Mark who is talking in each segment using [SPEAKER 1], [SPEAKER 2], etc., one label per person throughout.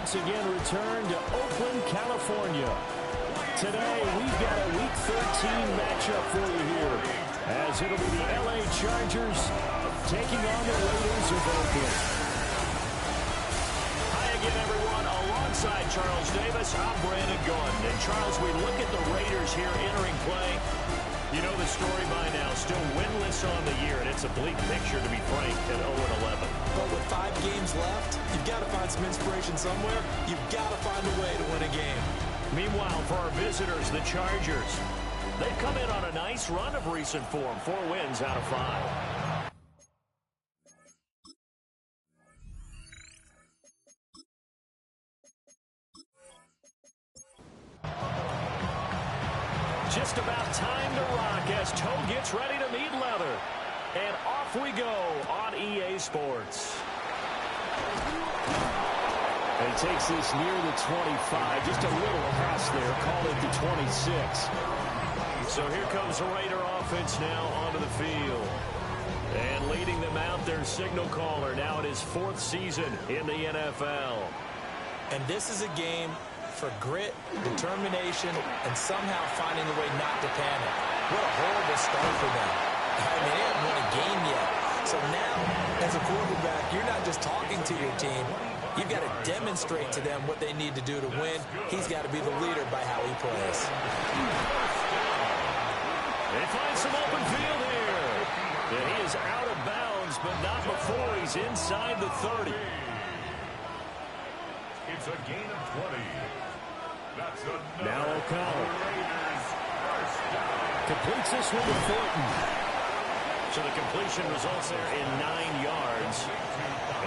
[SPEAKER 1] once again return to Oakland, California. Today, we've got a Week 13 matchup for you here, as it'll be the LA Chargers taking on the Raiders of Oakland.
[SPEAKER 2] Hi again, everyone. Alongside Charles Davis, I'm Brandon Gunn. And Charles, we look at the Raiders here entering play. You know the story by now. Still winless on the year, and it's a bleak picture, to be frank, at 0-11.
[SPEAKER 3] But with 5 games left, you've got to find some inspiration somewhere. You've got to find a way to win a game.
[SPEAKER 2] Meanwhile, for our visitors, the Chargers, they've come in on a nice run of recent form. 4 wins out of 5. Just about time to rock as Toe gets ready to meet leather. And off we go on EA Sports.
[SPEAKER 1] And he takes this near the 25. Just a little pass there. Call it the 26.
[SPEAKER 2] So here comes the Raider offense now onto the field. And leading them out, their signal caller now in his 4th season in the NFL.
[SPEAKER 3] And this is a game for grit, determination, and somehow finding a way not to panic. What a horrible start for them. I mean, they haven't won a game yet. So now, as a quarterback, you're not just talking to your team. You've got to demonstrate to them what they need to do to win. He's got to be the leader by how he plays.
[SPEAKER 2] They find some open field here. And he is out of bounds, but not before he's inside the 30.
[SPEAKER 4] It's a gain of 20.
[SPEAKER 1] Now O'Connell completes this one with Thornton.
[SPEAKER 2] So the completion results there in 9 yards.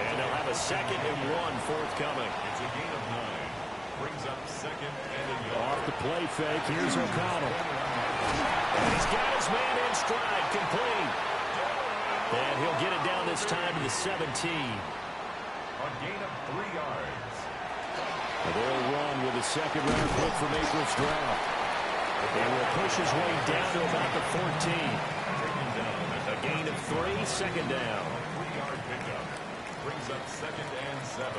[SPEAKER 2] And they'll have a 2nd and 1 forthcoming.
[SPEAKER 4] It's a gain of 9. Brings up 2nd and a yard.
[SPEAKER 1] Off the play fake. Here's O'Connell.
[SPEAKER 2] And he's got his man in stride, complete. And he'll get it down this time to the 17.
[SPEAKER 4] A gain of 3 yards.
[SPEAKER 1] They'll run with a second-round pick from April's draft.
[SPEAKER 2] And will push his way down to about the 14. A gain of 3, 2nd down.
[SPEAKER 4] 3-yard pickup. Brings up 2nd and 7.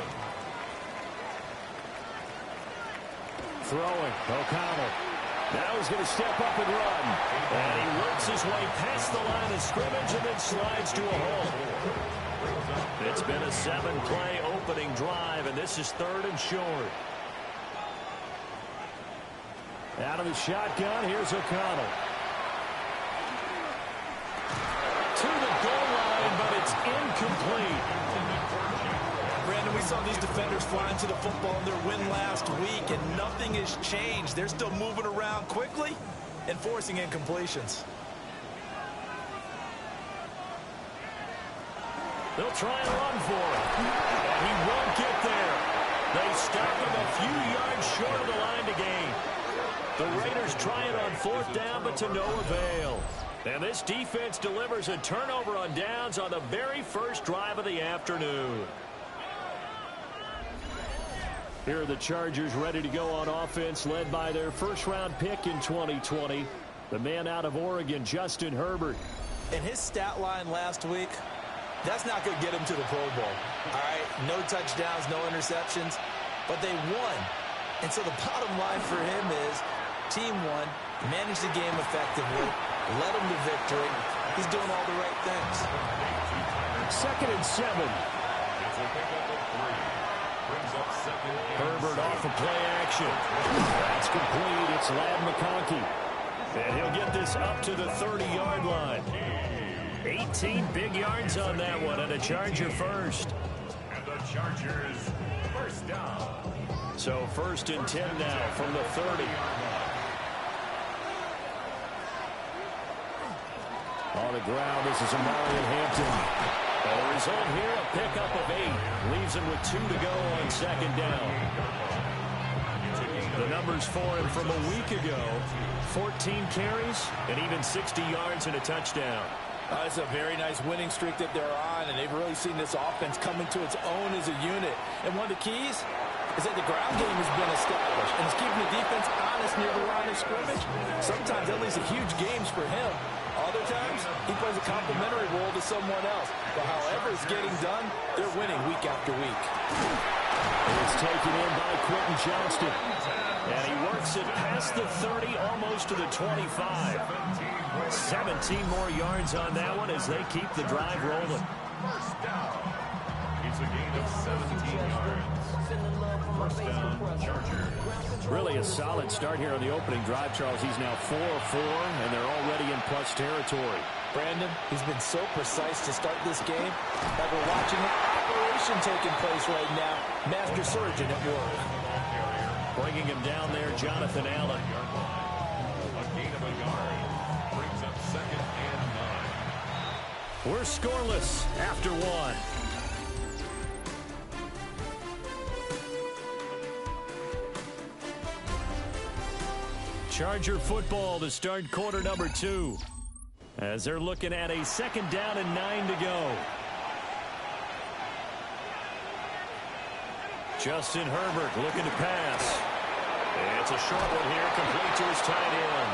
[SPEAKER 1] Throwing. O'Connell. Now he's going to step up and run.
[SPEAKER 2] And he works his way past the line of scrimmage and then slides to a hole. It's been a 7-play opening drive, and this is 3rd and short.
[SPEAKER 1] Out of the shotgun, here's O'Connell.
[SPEAKER 2] To the goal line, but it's incomplete.
[SPEAKER 3] Brandon, we saw these defenders flying to the football in their win last week, and nothing has changed. They're still moving around quickly and forcing incompletions.
[SPEAKER 2] They'll try and run for it. And he won't get there. They stop him a few yards short of the line to gain. The Raiders try it on 4th down, but to no avail. And this defense delivers a turnover on downs on the very first drive of the afternoon.
[SPEAKER 1] Here are the Chargers ready to go on offense, led by their first-round pick in 2020, the man out of Oregon, Justin Herbert.
[SPEAKER 3] And his stat line last week, that's not going to get him to the Pro Bowl. All right, no touchdowns, no interceptions, but they won. And so the bottom line for him is team won, managed the game effectively, led them to victory. He's doing all the right things.
[SPEAKER 1] 2nd and 7.
[SPEAKER 4] It's a pickup of 3. Brings up 2nd and
[SPEAKER 2] Herbert
[SPEAKER 4] 7.
[SPEAKER 2] off of play action.
[SPEAKER 1] That's complete. It's Ladd McConkey.
[SPEAKER 2] And he'll get this up to the 30-yard line. 18 big yards on that one, and a Charger first.
[SPEAKER 4] And the Chargers first down.
[SPEAKER 2] So 1st and 10 now from the 30.
[SPEAKER 1] On the ground, this is Amarian Hampton.
[SPEAKER 2] And the result here, a pickup of 8. Leaves him with 2 to go on 2nd down. The numbers for him from a week ago, 14 carries and even 60 yards and a touchdown.
[SPEAKER 5] It's a very nice winning streak that they're on, and they've really seen this offense come into its own as a unit. And one of the keys is that the ground game has been established, and it's keeping the defense honest near the line of scrimmage. Sometimes that leads to huge games for him. Other times, he plays a complimentary role to someone else. But however it's getting done, they're winning week after week.
[SPEAKER 1] It's taken in by Quentin Johnston. And he works it past the 30, almost to the 25. 17 more yards on that one as they keep the drive rolling.
[SPEAKER 4] First down. It's a gain of 17 yards. First down, Chargers.
[SPEAKER 1] Really a solid start here on the opening drive, Charles. He's now 4 of 4, and they're already in plus territory.
[SPEAKER 5] Brandon, he's been so precise to start this game that we're watching an operation taking place right now. Master surgeon at work.
[SPEAKER 1] Bringing him down there, Jonathan Allen.
[SPEAKER 4] A gain of a yard. Brings up second and 9.
[SPEAKER 1] We're scoreless after one. Charger football to start quarter number 2. As they're looking at a second down and 9 to go. Justin Herbert looking to pass. It's a short one here, complete to his tight end.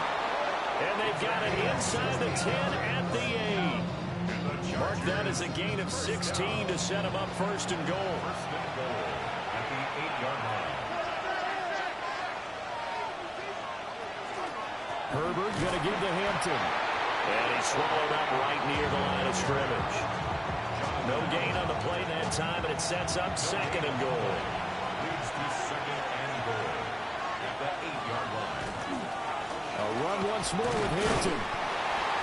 [SPEAKER 1] And they've got it inside the 10 at the 8. Mark that as a gain of 16 to set him up first and goal.
[SPEAKER 4] First and goal at the 8-yard line.
[SPEAKER 1] Herbert going to give to Hampton. And he's swallowed up right near the line of scrimmage. No gain on the play that time, and it sets up second and goal.
[SPEAKER 4] Leads to second and goal at the 8-yard line.
[SPEAKER 1] A run once more with Hampton.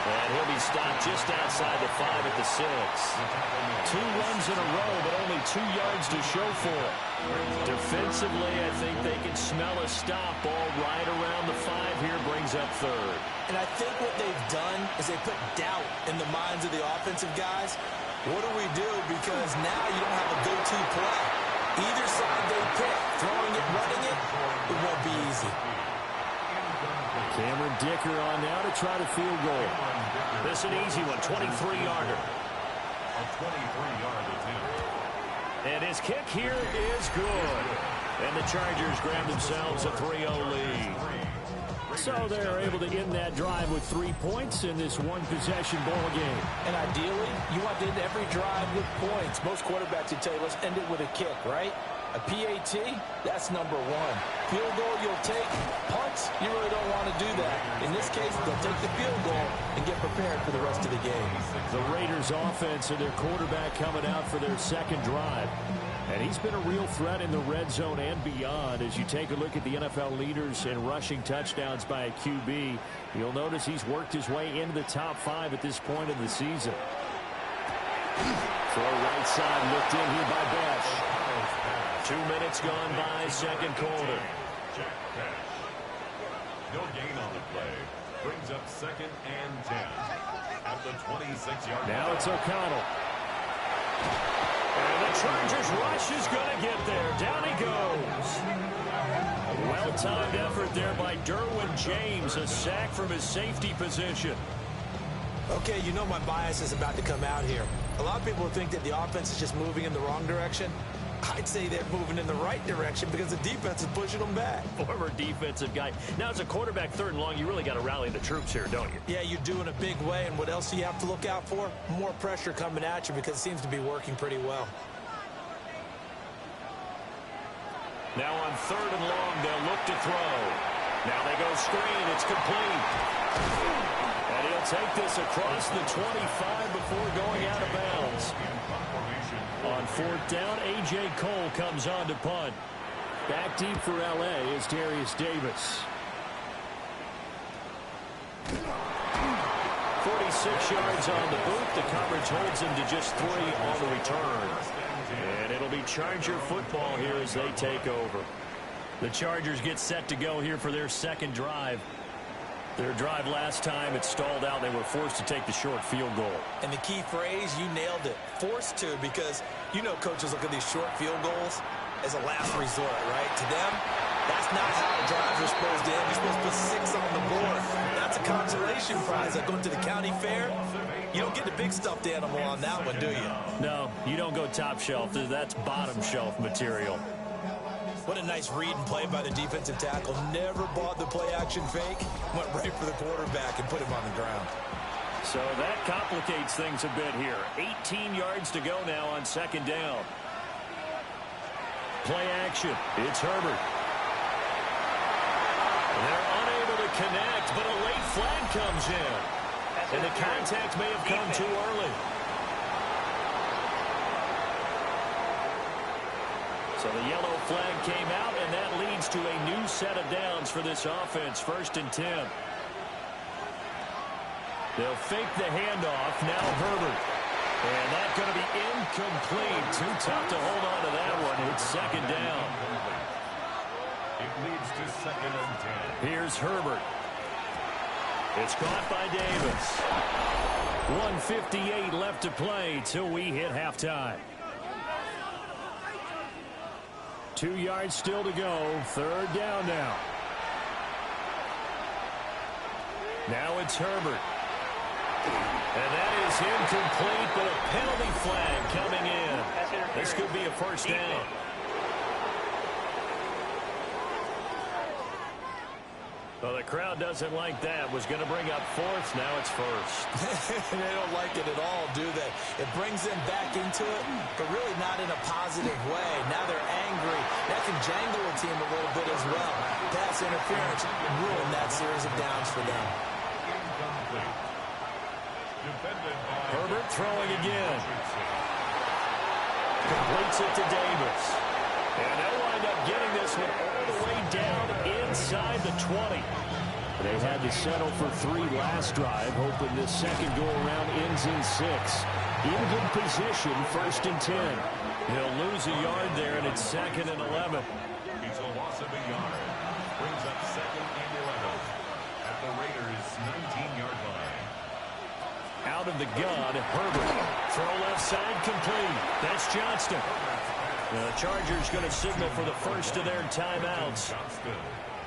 [SPEAKER 1] And he'll be stopped just outside the 5 at the 6. 2 runs in a row, but only 2 yards to show for it. Defensively, I think they can smell a stop. Ball right around the 5 here, brings up third.
[SPEAKER 3] And I think what they've done is they put doubt in the minds of the offensive guys. What do we do? Because now you don't have a go-to play. Either side they pick, throwing it, running it, it won't be easy.
[SPEAKER 1] Cameron Dicker on now to try the field goal. This an easy one, 23-yarder.
[SPEAKER 4] A 23-yard attempt.
[SPEAKER 1] And his kick here is good. And the Chargers grab themselves a 3-0 lead. So they're able to end that drive with 3 points in this one-possession ball game.
[SPEAKER 5] And ideally, you want to end every drive with points. Most quarterbacks would tell you, let's end it with a kick, right? A PAT, that's number 1. Field goal you'll take. Punts, you really don't want to do that. In this case, they'll take the field goal and get prepared for the rest of the game.
[SPEAKER 1] The Raiders offense and their quarterback coming out for their second drive. And he's been a real threat in the red zone and beyond. As you take a look at the NFL leaders in rushing touchdowns by a QB, you'll notice he's worked his way into the top 5 at this point in the season. Throw right side, looked in here by Bash. 2 minutes gone by, second quarter.
[SPEAKER 4] Jack Cash. No gain on the play. Brings up second and 10 at the 26-yard line.
[SPEAKER 1] Now it's O'Connell. And the Chargers rush is going to get there. Down he goes. Well-timed effort there by Derwin James. A sack from his safety position.
[SPEAKER 3] Okay, you know my bias is about to come out here. A lot of people think that the offense is just moving in the wrong direction. I'd say they're moving in the right direction because the defense is pushing them back.
[SPEAKER 1] Former defensive guy. Now, as a quarterback, 3rd and long, you really got to rally the troops here, don't you?
[SPEAKER 3] Yeah, you do in a big way. And what else do you have to look out for? More pressure coming at you because it seems to be working pretty well.
[SPEAKER 1] Now on 3rd and long, they'll look to throw. Now they go screen. It's complete. And he'll take this across the 25 before going out of bounds. On 4th down, A.J. Cole comes on to punt. Back deep for L.A. is Darius Davis. 46 yards on the boot. The coverage holds him to just 3 on the return. And it'll be Charger football here as they take over. The Chargers get set to go here for their second drive. Their drive last time, it stalled out. They were forced to take the short field goal.
[SPEAKER 3] And the key phrase, you nailed it. Forced to, because you know coaches look at these short field goals as a last resort, right? To them, that's not how drives are supposed to end. You're supposed to put 6 on the board. That's a consolation prize. Like going to the county fair, you don't get the big stuffed animal on that one, do you?
[SPEAKER 1] No, you don't go top shelf. That's bottom shelf material.
[SPEAKER 3] What a nice read and play by the defensive tackle. Never bought the play-action fake. Went right for the quarterback and put him on the ground.
[SPEAKER 1] So that complicates things a bit here. 18 yards to go now on 2nd down.
[SPEAKER 2] play action. It's Herbert. They're unable to connect, but a late flag comes in. And the contact may have come too early. So the yellow flag came out, and that leads to a new set of downs for this offense. 1st and 10. They'll fake the handoff. Now Herbert. And that's going to be incomplete. Too tough to hold on to that one. It's 2nd down.
[SPEAKER 4] It leads to 2nd and 10.
[SPEAKER 2] Here's Herbert. It's caught by Davis. 1:58 left to play till we hit halftime. 2 yards still to go. 3rd down now. Now it's Herbert. And that is incomplete, but a penalty flag coming in. This could be a 1st down. Well, the crowd doesn't like that. Was going to bring up 4th. Now it's 1st.
[SPEAKER 3] They don't like it at all, do they? It brings them back into it, but really not in a positive way. Now they're angry. That can jangle a team a little bit as well. Pass interference ruined that series of downs for them.
[SPEAKER 2] Herbert throwing again. Completes it to Davis. And they'll wind up getting this one all the way down inside the 20. They had to settle for 3 last drive, hoping this second go-around ends in 6. In good position, 1st and 10. He'll lose a yard there, and it's 2nd and 11.
[SPEAKER 4] It's a loss of a yard. Brings up 2nd and 11 at the Raiders' 19-yard line.
[SPEAKER 2] Out of the gun, Herbert. Throw left side complete. That's Johnston. The Chargers going to signal for the first of their timeouts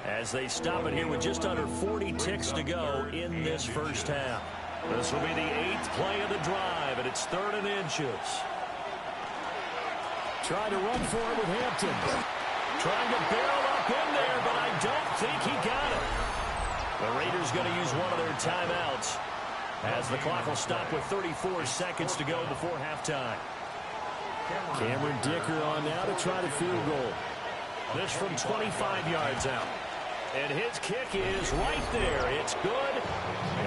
[SPEAKER 2] as they stop it here with just under 40 ticks to go in this first half. This will be the 8th play of the drive, and it's 3rd and inches. Trying to run for it with Hampton. Trying to barrel up in there, but I don't think he got it. The Raiders going to use one of their timeouts as the clock will stop with 34 seconds to go before halftime. Cameron Dicker on now to try the field goal. This from 25 yards out. And his kick is right there. It's good.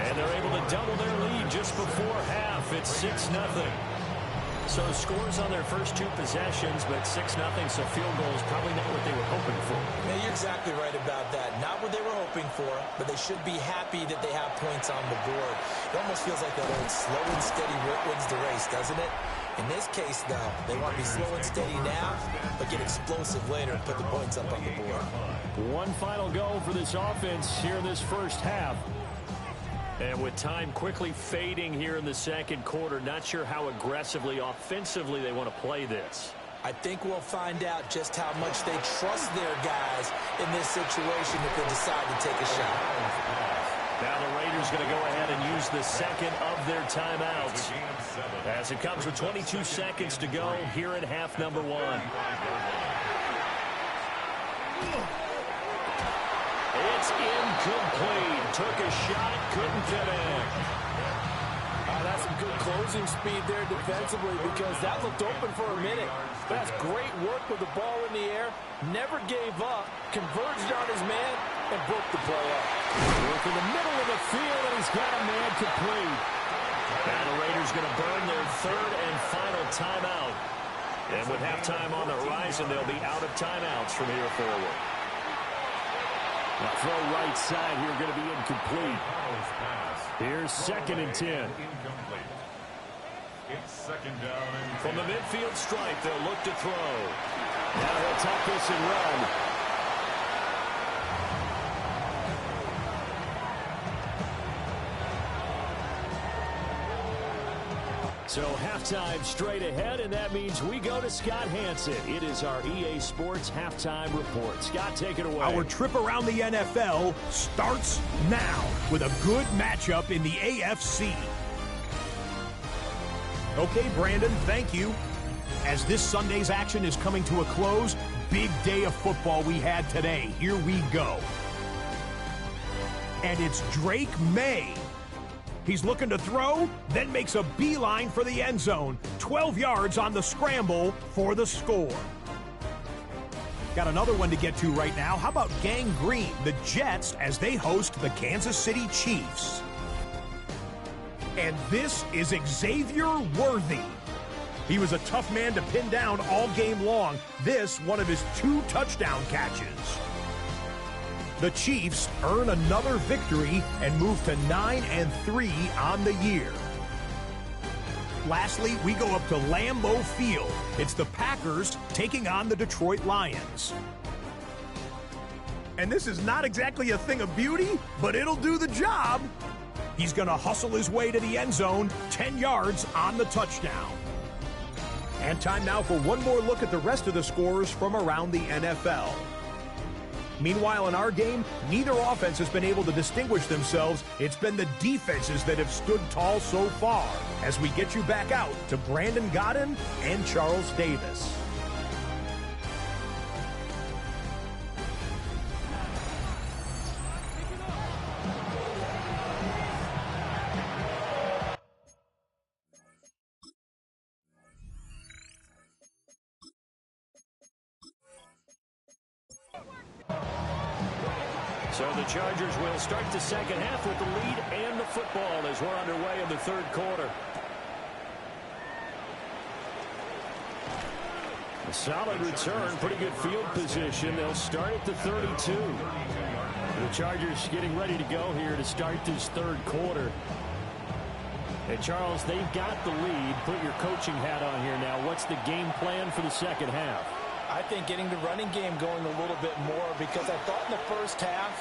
[SPEAKER 2] And they're able to double their lead just before half. It's 6-0. So scores on their first 2 possessions, but 6-0, so field goal is probably not what they were hoping for.
[SPEAKER 3] Yeah, you're exactly right about that. Not what they were hoping for, but they should be happy that they have points on the board. It almost feels like that old slow and steady wins the race, doesn't it? In this case, though, they want to be slow and steady now, but get explosive later and put the points up on the board.
[SPEAKER 2] One final go for this offense here in this first half. And with time quickly fading here in the second quarter, not sure how aggressively, offensively they want to play this.
[SPEAKER 3] I think we'll find out just how much they trust their guys in this situation if they decide to take a shot.
[SPEAKER 2] Now the Raiders going to go ahead and use the second of their timeouts as it comes with 22 seconds to go here in half number 1. It's incomplete. Took a shot, couldn't connect.
[SPEAKER 5] That's some good closing speed there defensively because that looked open for a minute. That's great work with the ball in the air. Never gave up, converged on his man, and broke the play up.
[SPEAKER 2] Work in the middle of the field, and he's got a man complete. Now the Raiders going to burn their 3rd and final timeout. And with halftime on the horizon, they'll be out of timeouts from here forward. The throw right side here going to be incomplete. Here's 2nd and 10.
[SPEAKER 4] It's 2nd down and 10.
[SPEAKER 2] From the midfield stripe, they'll look to throw. Now he'll tuck this and run. So halftime straight ahead, and that means we go to Scott Hansen. It is our EA Sports Halftime Report. Scott, take it away.
[SPEAKER 6] Our trip around the NFL starts now with a good matchup in the AFC. Okay, Brandon, thank you. As this Sunday's action is coming to a close, big day of football we had today. Here we go. And it's Drake May. He's looking to throw, then makes a beeline for the end zone. 12 yards on the scramble for the score. Got another one to get to right now. How about Gang Green, the Jets, as they host the Kansas City Chiefs? And this is Xavier Worthy. He was a tough man to pin down all game long. This, one of his 2 touchdown catches. The Chiefs earn another victory and move to 9-3 on the year. Lastly, we go up to Lambeau Field. It's the Packers taking on the Detroit Lions. And this is not exactly a thing of beauty, but it'll do the job. He's going to hustle his way to the end zone, 10 yards on the touchdown. And time now for one more look at the rest of the scores from around the NFL. Meanwhile, in our game, neither offense has been able to distinguish themselves. It's been the defenses that have stood tall so far. As we get you back out to Brandon Godden and Charles Davis.
[SPEAKER 1] So the Chargers will start the second half with the lead and the football as we're underway in the third quarter. A solid return, pretty good field position. They'll start at the 32. The Chargers getting ready to go here to start this third quarter. And Charles, they've got the lead. Put your coaching hat on here now. What's the game plan for the second half?
[SPEAKER 5] I think getting the running game going a little bit more, because I thought in the first half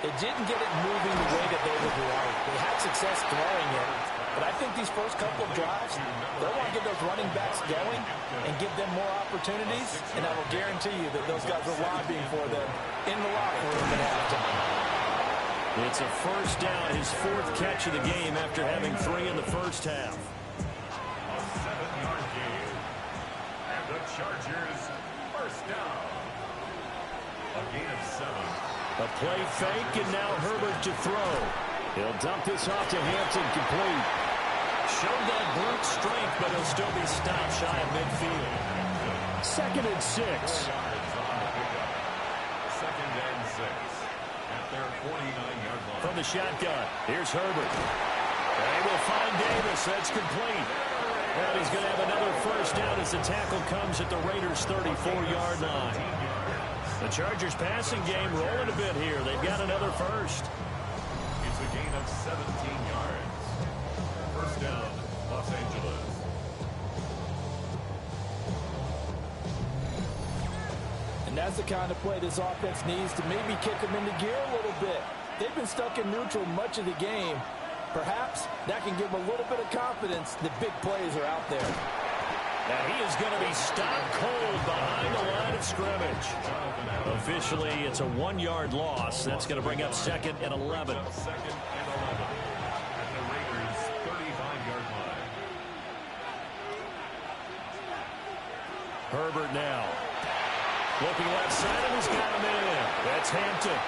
[SPEAKER 5] it didn't get it moving the way that they would like. They had success throwing it, but I think these first couple of drives, they want to get those running backs going and give them more opportunities, and I will guarantee you that those guys are lobbying for them in the locker room at halftime.
[SPEAKER 1] It's a first down, his 4th catch of the game after having 3 in the first half.
[SPEAKER 4] A 7-yard gain. And the Chargers first down. A gain of 7.
[SPEAKER 1] A play fake, and now Herbert to throw. He'll dump this off to Hampton, complete. Showed that brute strength, but he'll still be stopped shy of midfield. 2nd and 6.
[SPEAKER 4] Second and 6. At their 49-yard line.
[SPEAKER 1] From the shotgun, here's Herbert. They will find Davis. That's complete. And he's going to have another first down as the tackle comes at the Raiders' 34-yard line. The Chargers passing game rolling a bit here. They've got another first.
[SPEAKER 4] It's a gain of 17 yards. First down, Los Angeles.
[SPEAKER 5] And that's the kind of play this offense needs to maybe kick them into gear a little bit. They've been stuck in neutral much of the game. Perhaps that can give them a little bit of confidence that big plays are out there.
[SPEAKER 1] Now he is going to be stopped cold behind the line of scrimmage. Officially, it's a 1-yard loss. That's going to bring up 2nd and 11.
[SPEAKER 4] 2nd and 11 at the Raiders' 35-yard line.
[SPEAKER 1] Herbert now. Looking left side, and he's got him in. That's Hampton.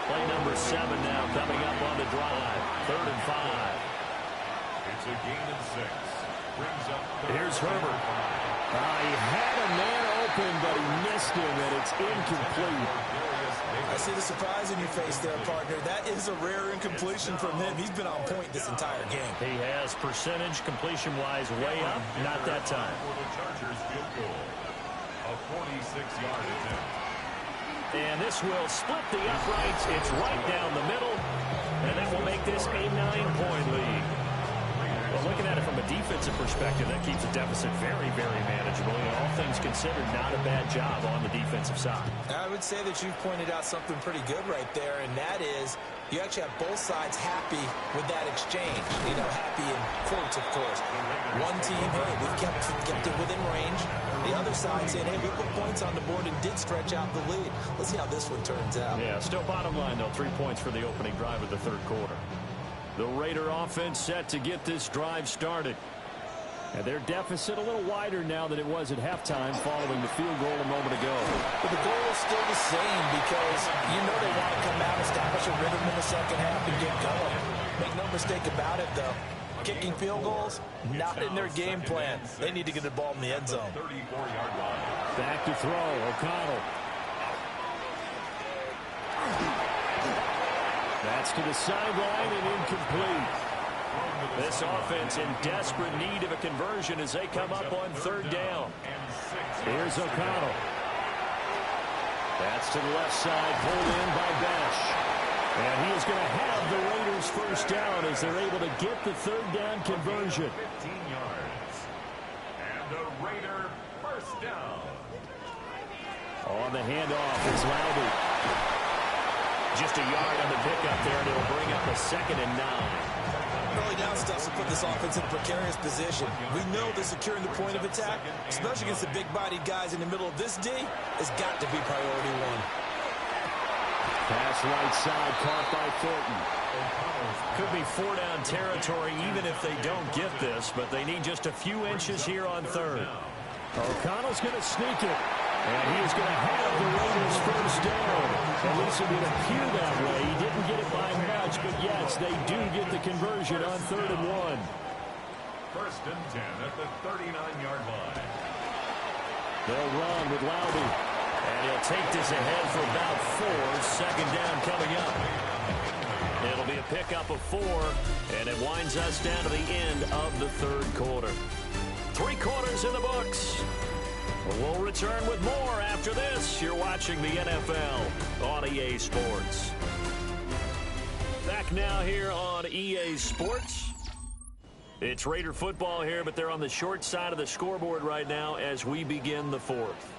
[SPEAKER 1] Play number 7 now coming up on the drive. 3rd and 5.
[SPEAKER 4] It's a gain of 6. Brings up
[SPEAKER 1] Here's Herbert. He had a man open, but he missed him, and it's incomplete.
[SPEAKER 5] I see the surprise in your face there, partner. That is a rare incompletion from him. He's been on point this entire game.
[SPEAKER 1] He has percentage completion-wise way up, not that time.
[SPEAKER 4] For the Chargers field goal. A 46-yard attempt.
[SPEAKER 1] And this will split the uprights. It's right down the middle, and that will make this a 9-point lead. Well, looking at it from a defensive perspective, that keeps the deficit very, very manageable. You know, all things considered, not a bad job on the defensive side.
[SPEAKER 5] I would say that you've pointed out something pretty good right there, and that is you actually have both sides happy with that exchange. You know, happy in quotes, of course. One team, hey, we've kept it within range. The other side saying, hey, we put points on the board and did stretch out the lead. Let's see how this one turns out.
[SPEAKER 1] Yeah, still bottom line, though, 3 points for the opening drive of the third quarter. The Raider offense set to get this drive started. And their deficit a little wider now than it was at halftime following the field goal a moment ago.
[SPEAKER 5] But the goal is still the same because you know they want to come out, establish a rhythm in the second half, and get going. Make no mistake about it, though.
[SPEAKER 3] Kicking field goals, not in their game plan. They need to get the ball in the end zone.
[SPEAKER 4] 34-yard line.
[SPEAKER 1] Back to throw, O'Connell. That's to the sideline and incomplete. This offense in desperate need of a conversion as they come up on third down. Here's O'Connell. That's to the left side, pulled in by Besh. And he is going to have the Raiders first down as they're able to get the third down conversion.
[SPEAKER 4] 15 yards. And the Raider first down.
[SPEAKER 1] On the handoff is Loudy. Just a yard on the pickup there, and it'll bring up a 2nd and 9.
[SPEAKER 3] Early down stuff to put this offense in a precarious position. We know that securing the point of attack, especially against the big-bodied guys in the middle of this D, has got to be priority one.
[SPEAKER 1] Pass right side, caught by Thornton.
[SPEAKER 2] Could be 4-down territory even if they don't get this, but they need just a few inches here on third.
[SPEAKER 1] O'Connell's going to sneak it. And he is going to have the Raiders first down. At least it would appear that way. He didn't get it by much, but yes, they do get the conversion on 3rd and 1.
[SPEAKER 4] 1st and 10 at the 39-yard line.
[SPEAKER 1] They'll run with Loudy.
[SPEAKER 2] And he'll take this ahead for about 4. 2nd down coming up. It'll be a pickup of 4, and it winds us down to the end of the 3rd quarter. 3 quarters in the books. We'll return with more after this. You're watching the NFL on EA Sports. Back now here on EA Sports. It's Raider football here, but they're on the short side of the scoreboard right now as we begin the 4th.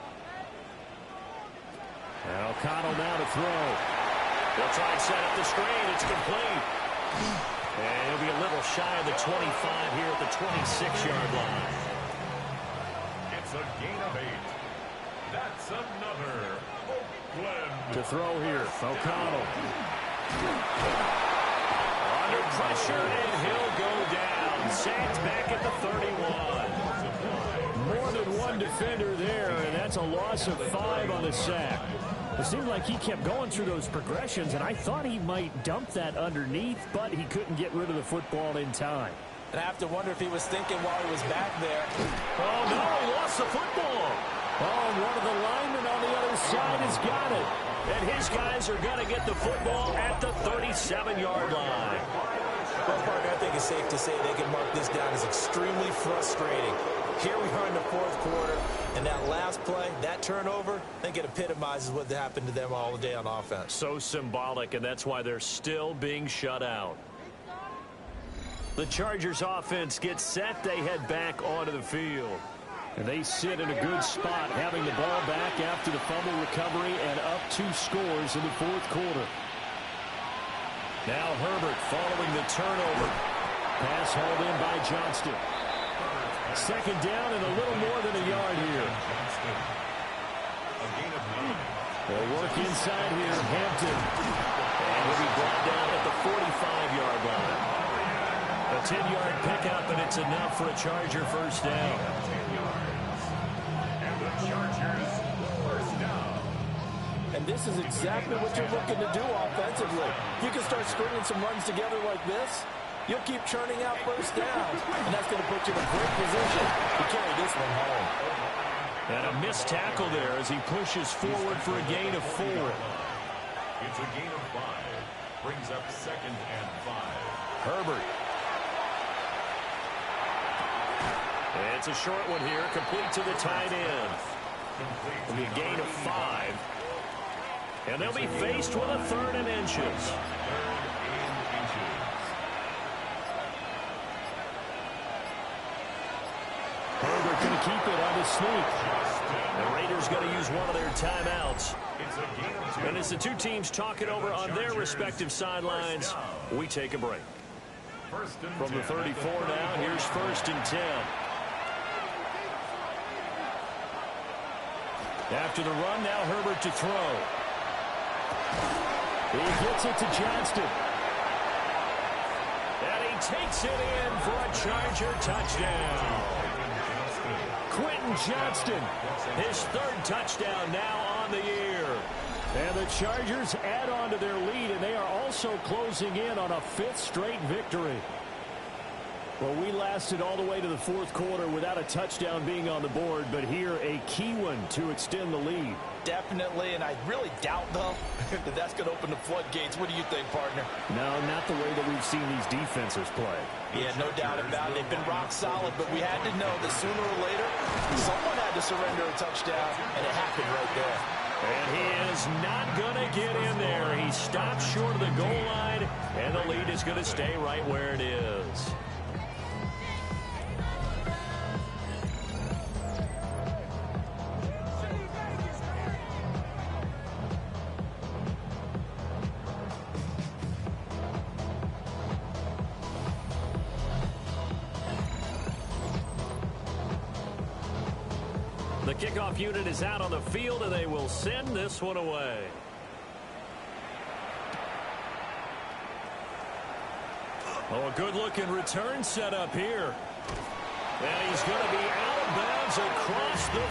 [SPEAKER 1] And O'Connell now to throw.
[SPEAKER 2] They'll try and set up the screen. It's complete. And he'll be a little shy of the 25 here at the 26-yard line.
[SPEAKER 4] A gain of 8. That's another Oakland.
[SPEAKER 1] To throw here, O'Connell.
[SPEAKER 2] Under pressure, and he'll go down. Sacked back at the 31.
[SPEAKER 1] More than one defender there, and that's a loss of 5 on the sack. It seemed like he kept going through those progressions, and I thought he might dump that underneath, but he couldn't get rid of the football in time.
[SPEAKER 3] And I have to wonder if he was thinking while he was back there.
[SPEAKER 2] Oh, no, he lost the football.
[SPEAKER 1] Oh, one of the linemen on the other side has got it.
[SPEAKER 2] And his guys are going to get the football at the 37-yard line.
[SPEAKER 3] Well, Parker, I think it's safe to say they can mark this down as extremely frustrating. Here we are in the 4th quarter, and that last play, that turnover, I think it epitomizes what happened to them all day on offense.
[SPEAKER 2] So symbolic, and that's why they're still being shut out. The Chargers offense gets set. They head back onto the field.
[SPEAKER 1] And they sit in a good spot, having the ball back after the fumble recovery and up 2 scores in the 4th quarter.
[SPEAKER 2] Now Herbert following the turnover.
[SPEAKER 1] Pass hauled in by Johnston. 2nd down and a little more than a yard here. They'll work inside here, Hampton.
[SPEAKER 2] And he'll be brought down at the 45-yard line. A 10-yard pickup, and it's enough for a Charger first down.
[SPEAKER 4] And the Chargers first down.
[SPEAKER 5] And this is exactly what you're looking to do offensively. You can start stringing some runs together like this, you'll keep churning out first downs, and that's going to put you in a great position to carry this one home.
[SPEAKER 2] And a missed tackle there as he pushes forward for a gain of 4.
[SPEAKER 4] It's a gain of 5. Brings up 2nd and 5.
[SPEAKER 2] Herbert. It's a short one here, complete to the tight end. It'll be a gain of 5. And they'll be faced with a 3rd and inches.
[SPEAKER 1] Herbert going to keep it on the sneak.
[SPEAKER 2] The Raiders going to use one of their timeouts. And as the 2 teams talk it over on their respective sidelines, we take a break. From the 34 now, here's 1st and 10.
[SPEAKER 1] After the run, now Herbert to throw. He gets it to Johnston.
[SPEAKER 2] And he takes it in for a Charger touchdown.
[SPEAKER 1] Quentin Johnston,
[SPEAKER 2] his 3rd touchdown now on the year.
[SPEAKER 1] And the Chargers add on to their lead, and they are also closing in on a 5th straight victory. Well, we lasted all the way to the fourth quarter without a touchdown being on the board, but here a key one to extend the lead.
[SPEAKER 5] Definitely, and I really doubt, though, that that's going to open the floodgates. What do you think, partner?
[SPEAKER 1] No, not the way that we've seen these defenses play.
[SPEAKER 5] Yeah, no doubt about it. They've been rock solid, but we had to know that sooner or later, someone had to surrender a touchdown, and it happened right there.
[SPEAKER 1] And he is not going to get in there. He stopped short of the goal line, and the lead is going to stay right where it is. The kickoff unit is out on the field, and they will send this one away. Oh, a good-looking return set up here. And he's going to be out of bounds across the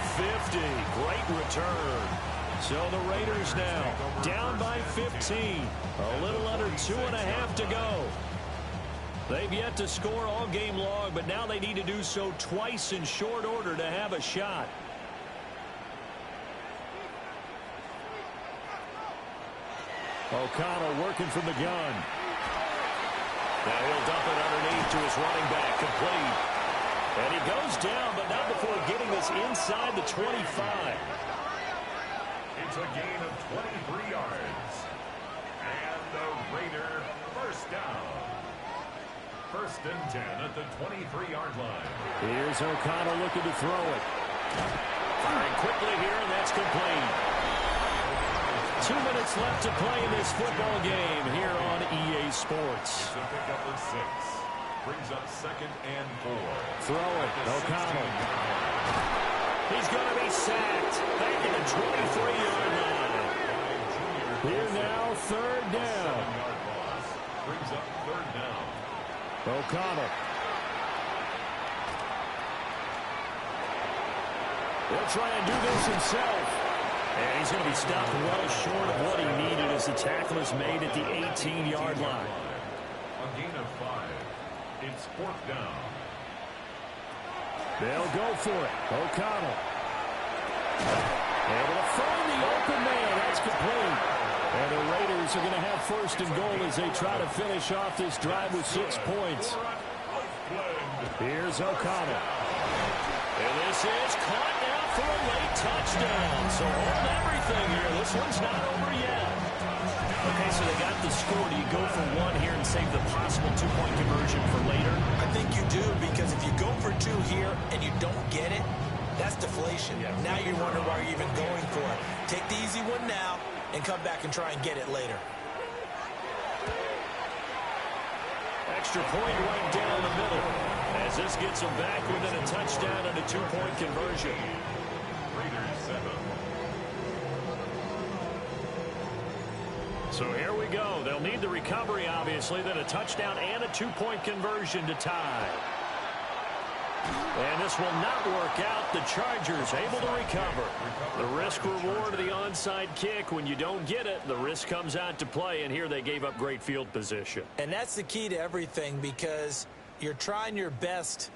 [SPEAKER 1] 50. Great return. So the Raiders now down by 15. A little under 2.5 to go. They've yet to score all game long, but now they need to do so twice in short order to have a shot. O'Connell working from the gun. Now he'll dump it underneath to his running back, complete. And he goes down, but not before getting this inside the 25.
[SPEAKER 4] It's a gain of 23 yards. And the Raider first down. First and 10 at the 23-yard line.
[SPEAKER 1] Here's O'Connell looking to throw it. Firing quickly here, and that's complete. 2 minutes left to play in this football game here on EA Sports.
[SPEAKER 4] It's a pickup of 6. Brings up second and 4.
[SPEAKER 1] Throw it, O'Connell. He's going to be sacked. Back in the 23-yard line. Here now, third down.
[SPEAKER 4] 7-yard loss. Brings up third down.
[SPEAKER 1] O'Connell. He'll try and do this himself. And he's going to be stopped well short of what he needed as the tackle is made at the 18-yard line.
[SPEAKER 4] A gain of 5. It's fourth down.
[SPEAKER 1] They'll go for it. O'Connell. Able to find the open man. That's complete. And the Raiders are going to have first and goal as they try to finish off this drive with 6 points. Here's O'Connell. And this is caught now for a late touchdown. So hold everything here. This one's not over yet. Okay, so they got the score. Do you go for one here and save the possible 2-point conversion for later?
[SPEAKER 3] I think you do, because if you go for 2 here and you don't get it, that's deflation. Yeah. Now you're wondering why you're even going for it. Take the easy one now and come back and try and get it later.
[SPEAKER 1] Extra point right down the middle. As this gets them back within a touchdown and a 2-point conversion.
[SPEAKER 4] Raiders 7.
[SPEAKER 1] So here we go. They'll need the recovery, obviously, then a touchdown and a 2-point conversion to tie. And this will not work out. The Chargers able to recover. The risk-reward of the onside kick. When you don't get it, the risk comes out to play, and here they gave up great field position.
[SPEAKER 3] And that's the key to everything, because you're trying your best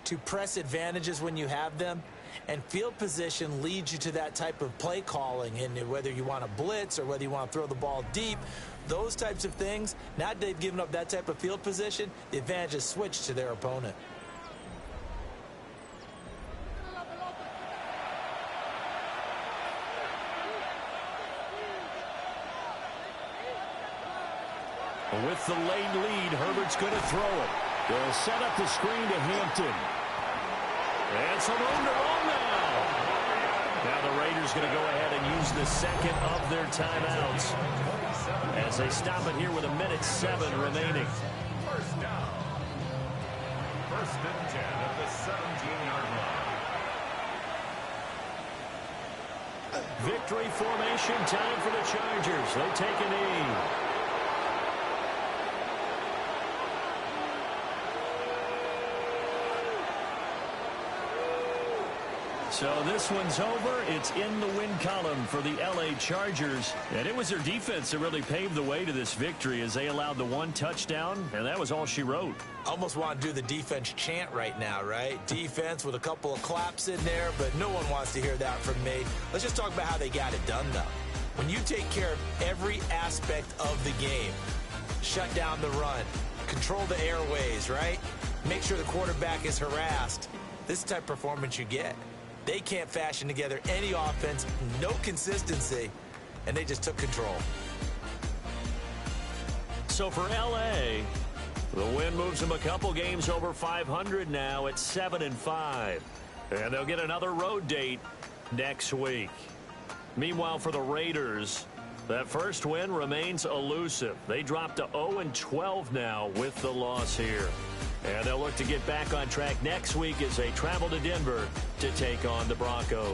[SPEAKER 3] to press advantages when you have them, and field position leads you to that type of play calling. And whether you want to blitz or whether you want to throw the ball deep, those types of things, now that they've given up that type of field position, the advantage is switched to their opponent.
[SPEAKER 1] With the late lead, Herbert's going to throw it. They'll set up the screen to Hampton. And some room to run now. Now the Raiders going to go ahead and use the second of their timeouts as they stop it here with 1:07 remaining.
[SPEAKER 4] First down. First and 10 at the 17-yard line.
[SPEAKER 1] Victory formation time for the Chargers. They take a knee. So this one's over. It's in the win column for the L.A. Chargers. And it was their defense that really paved the way to this victory as they allowed the one touchdown, and that was all she wrote.
[SPEAKER 3] Almost want to do the defense chant right now, right? Defense with a couple of claps in there, but no one wants to hear that from me. Let's just talk about how they got it done, though. When you take care of every aspect of the game, shut down the run, control the airways, right? Make sure the quarterback is harassed. This is the type of performance you get. They can't fashion together any offense, no consistency, and they just took control.
[SPEAKER 1] So for L.A., the win moves them a couple games over 500 now at 7-5. And they'll get another road date next week. Meanwhile, for the Raiders, that first win remains elusive. They dropped to 0-12 now with the loss here. And they'll look to get back on track next week as they travel to Denver to take on the Broncos.